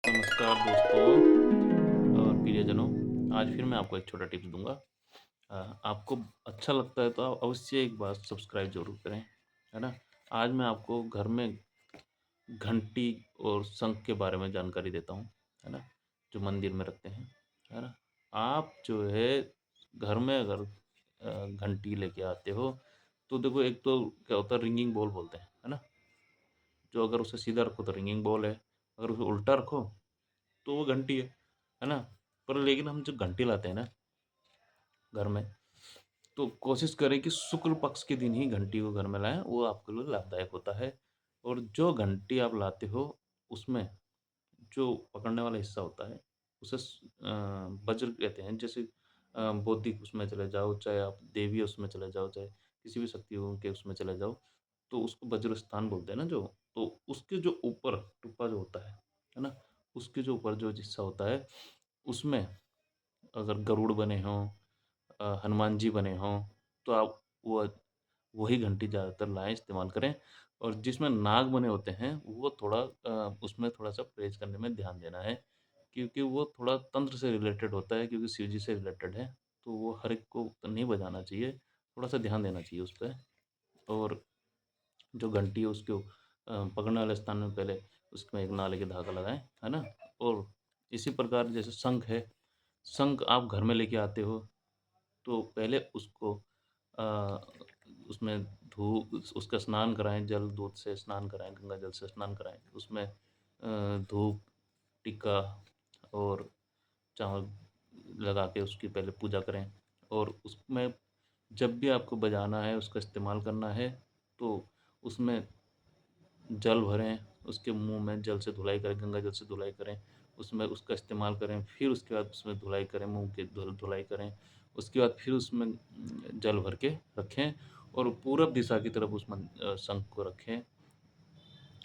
नमस्कार दोस्तों और प्रियजनों। आज फिर मैं आपको एक छोटा टिप्स दूँगा। आपको अच्छा लगता है तो आप अवश्य एक बार सब्सक्राइब ज़रूर करें, है ना? आज मैं आपको घर में घंटी और शंख के बारे में जानकारी देता हूँ, है ना? जो मंदिर में रखते हैं, है ना? आप जो है घर में अगर घंटी लेके आते हो, तो देखो एक तो क्या होता है रिंगिंग बॉल बोलते हैं, है ना? जो अगर उसे सीधा रखो तो रिंगिंग बॉल है, अगर उसे उल्टा रखो तो वो घंटी है ना? पर लेकिन हम जो घंटी लाते हैं ना घर में, तो कोशिश करें कि शुक्ल पक्ष के दिन ही घंटी को घर में लाएँ, वो आपके लिए लाभदायक होता है। और जो घंटी आप लाते हो, उसमें जो पकड़ने वाला हिस्सा होता है, उसे वज्र कहते हैं। जैसे बौद्धिक उसमें चले जाओ, चाहे आप देवी उसमें चले जाओ, चाहे किसी भी शक्तियों के उसमें चले जाओ, तो उसको वज्र स्थान बोलते हैं ना जो, तो उसके जो ऊपर टुप्पा जो होता है ना? उसके जो ऊपर जो हिस्सा होता है, उसमें अगर गरुड़ बने हों, हनुमान जी बने हों, तो आप वो वही घंटी ज़्यादातर लाएँ, इस्तेमाल करें। और जिसमें नाग बने होते हैं, वो थोड़ा उसमें थोड़ा-सा परहेज़ करने में ध्यान देना है, क्योंकि वो थोड़ा तंत्र से रिलेटेड होता है, क्योंकि शिव जी से रिलेटेड है, तो वो हर एक को नहीं बजाना चाहिए, थोड़ा-सा ध्यान देना चाहिए उस पे। और जो घंटी है उसको पकड़ने वाले स्थान में पहले उसमें एक नाले की धागा लगाएँ, है ना? और इसी प्रकार जैसे शंख है, शंख आप घर में लेके आते हो, तो पहले उसको अ, उसमें उसका स्नान कराएँ, जल दूध से स्नान कराएँ, गंगा जल से स्नान कराएँ। उसमें धूप, टीका और चावल लगा के उसकी पहले पूजा करें। और उसमें जब भी आपको बजाना है, उसका इस्तेमाल करना है, तो उसमें जल भरें, उसके मुँह में जल से धुलाई करें, गंगा जल से धुलाई करें, उसमें उसका इस्तेमाल करें, फिर उसके बाद उसमें धुलाई करें, मुँह की धुलाई करें। उसके बाद फिर उसमें जल भर के रखें और पूरब दिशा की तरफ शंख को रखें।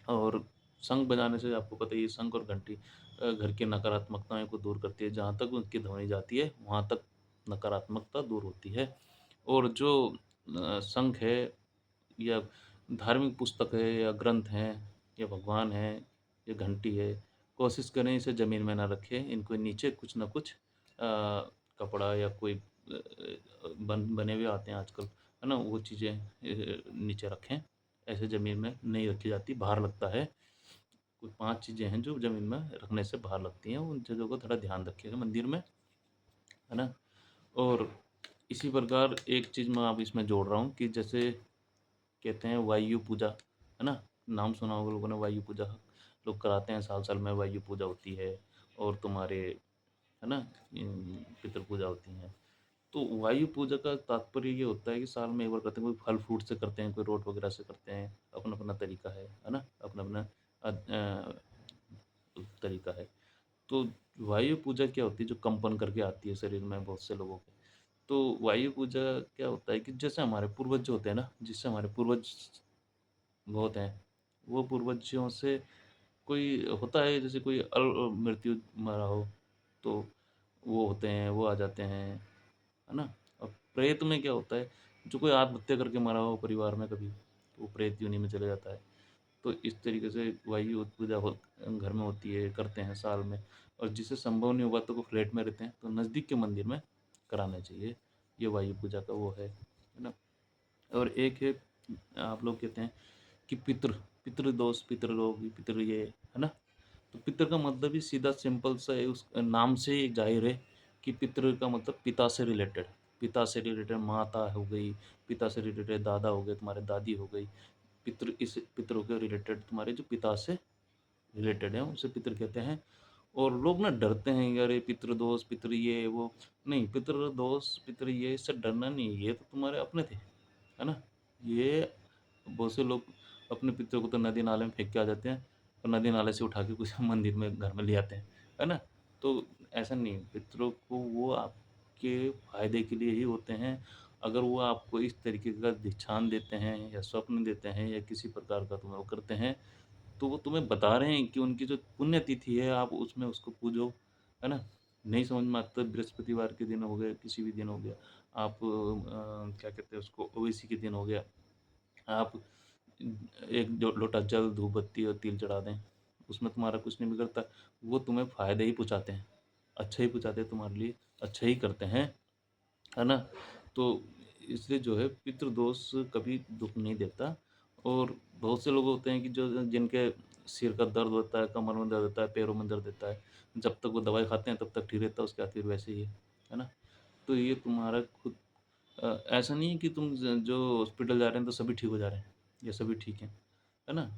और शंख बजाने से आपको पता ही है, शंख और घंटी घर की नकारात्मकताएँ को दूर करती है। जहाँ तक उनकी ध्वनि जाती है, वहाँ तक नकारात्मकता दूर होती है। और जो शंख है या धार्मिक पुस्तक है या ग्रंथ हैं या भगवान हैं या घंटी है, कोशिश करें इसे ज़मीन में ना रखें। इनको नीचे कुछ न कुछ कपड़ा या कोई बने हुए आते हैं आजकल, है ना? वो चीज़ें नीचे रखें। ऐसे ज़मीन में नहीं रखी जाती, भार लगता है। कुछ 5 चीज़ें हैं जो ज़मीन में रखने से भार लगती हैं, उन चीज़ों को थोड़ा ध्यान रखिएगा मंदिर में, है ना? और इसी प्रकार एक चीज़ मैं अब इसमें जोड़ रहा हूँ कि जैसे कहते हैं वायु पूजा, है ना? नाम सुना होगा लोगों ने वायु पूजा, लोग कराते हैं साल-साल में वायु पूजा होती है। और तुम्हारे, है ना? पितृ पूजा होती हैं। तो वायु पूजा का तात्पर्य ये होता है कि साल में एक बार करते हैं, कोई फल-फ्रूट से करते हैं, कोई रोट वगैरह से करते हैं, अपना-अपना तरीका है ना? अपना-अपना तरीका है। तो वायु पूजा क्या होती है, जो कंपन करके आती है शरीर में बहुत से लोगों के। तो वायु पूजा क्या होता है कि जैसे हमारे पूर्वज जो होते हैं ना, जिससे हमारे पूर्वज बहुत हैं, वो पूर्वजों से कोई होता है, जैसे कोई मृत्यु मरा हो, तो वो होते हैं, वो आ जाते हैं, है ना? और प्रेत में क्या होता है, जो कोई आत्महत्या करके मरा हो परिवार में कभी, तो वो प्रेत योनि में चले जाता है। तो इस तरीके से वायु पूजा घर में होती है, करते हैं साल में। और जिसे संभव नहीं हुआ तो वो फ्लैट में रहते हैं, तो नज़दीक के मंदिर में कराना चाहिए। ये वायु पूजा का वो है ना? और एक है, आप लोग कहते हैं कि पितृदोष, पितृरोग, पितृ ये, है ना? तो पितृ का मतलब ही सीधा सिंपल सा है, उस नाम से ही ज़ाहिर है कि पितृ का मतलब पिता से रिलेटेड। पिता से रिलेटेड माता हो गई, पिता से रिलेटेड दादा हो गए, तुम्हारे दादी हो गई। इस पितरों के रिलेटेड तुम्हारे जो पिता से रिलेटेड हैं, उसे पितृ कहते हैं। और लोग ना डरते हैं कि अरे पितृदोष, पितृ ये वो। नहीं, पितृदोष, पितृ ये इससे डरना नहीं है, ये तो तुम्हारे अपने थे, है ना? ये बहुत से लोग अपने पितरों को तो नदी नाले में फेंक के आ जाते हैं और नदी नाले से उठा के कुछ मंदिर में घर में ले आते हैं, है ना? तो ऐसा नहीं है, पितरों को वो आपके फ़ायदे के लिए ही होते हैं। अगर वो आपको इस तरीके का दीक्षांत देते हैं या स्वप्न देते हैं या किसी प्रकार का तुम्हें वो करते हैं, तो वो तुम्हें बता रहे हैं कि उनकी जो पुण्यतिथि है आप उसमें उसको पूजो, है ना? नहीं समझ में आता, बृहस्पतिवार के दिन हो गए, किसी भी दिन हो गया, आप क्या कहते हैं उसको, ओवैसी के दिन हो गया, आप एक जो लोटा जल, धूप बत्ती और तिल चढ़ा दें उसमें तुम्हारा कुछ नहीं बिगड़ता। वो तुम्हें फ़ायदे ही पहुँचाते हैं, अच्छा ही पहुँचाते हैं तुम्हारे लिए, अच्छा ही करते हैं, है ना? तो इसलिए जो है पितृदोष कभी दुःख नहीं देता और बहुत से लोग होते हैं कि जो जिनके सिर का दर्द होता है, कमर में दर्द होता है, पैरों में दर्द होता है, जब तक वो दवाई खाते हैं तब तक ठीक रहता है, उसके बाद फिर वैसे ही है ना? तो ये तुम्हारा खुद ऐसा नहीं है कि तुम जो हॉस्पिटल जा रहे हैं तो सभी ठीक हो जा रहे हैं या सभी ठीक हैं, है ना?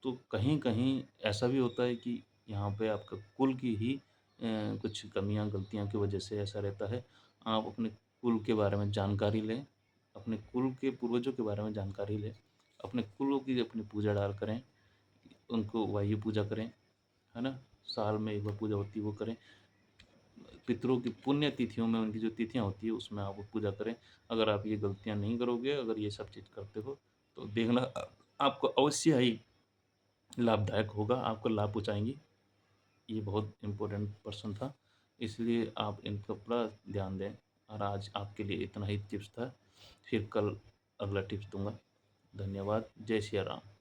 तो कहीं-कहीं ऐसा भी होता है कि यहाँ पे आपका कुल की ही कुछ कमियाँ, गलतियों की वजह से ऐसा रहता है। आप अपने कुल के बारे में जानकारी लें, अपने कुल के पूर्वजों के बारे में जानकारी लें, अपने कुलों की अपनी पूजा डाल करें, उनको वायु पूजा करें, है ना? साल में 1 बार पूजा होती है वो करें। पितरों की पुण्य तिथियों में उनकी जो तिथियाँ होती है उसमें आप पूजा करें। अगर आप ये गलतियाँ नहीं करोगे, अगर ये सब चीज़ करते हो तो देखना आपको अवश्य ही लाभदायक होगा, आपको लाभ पहुँचाएँगी। ये बहुत इम्पोर्टेंट पर्सन था, इसलिए आप इन पर पूरा ध्यान दें और आज आपके लिए इतना ही टिप्स था। फिर कल अगला टिप्स दूँगा। धन्यवाद। जय सिया राम।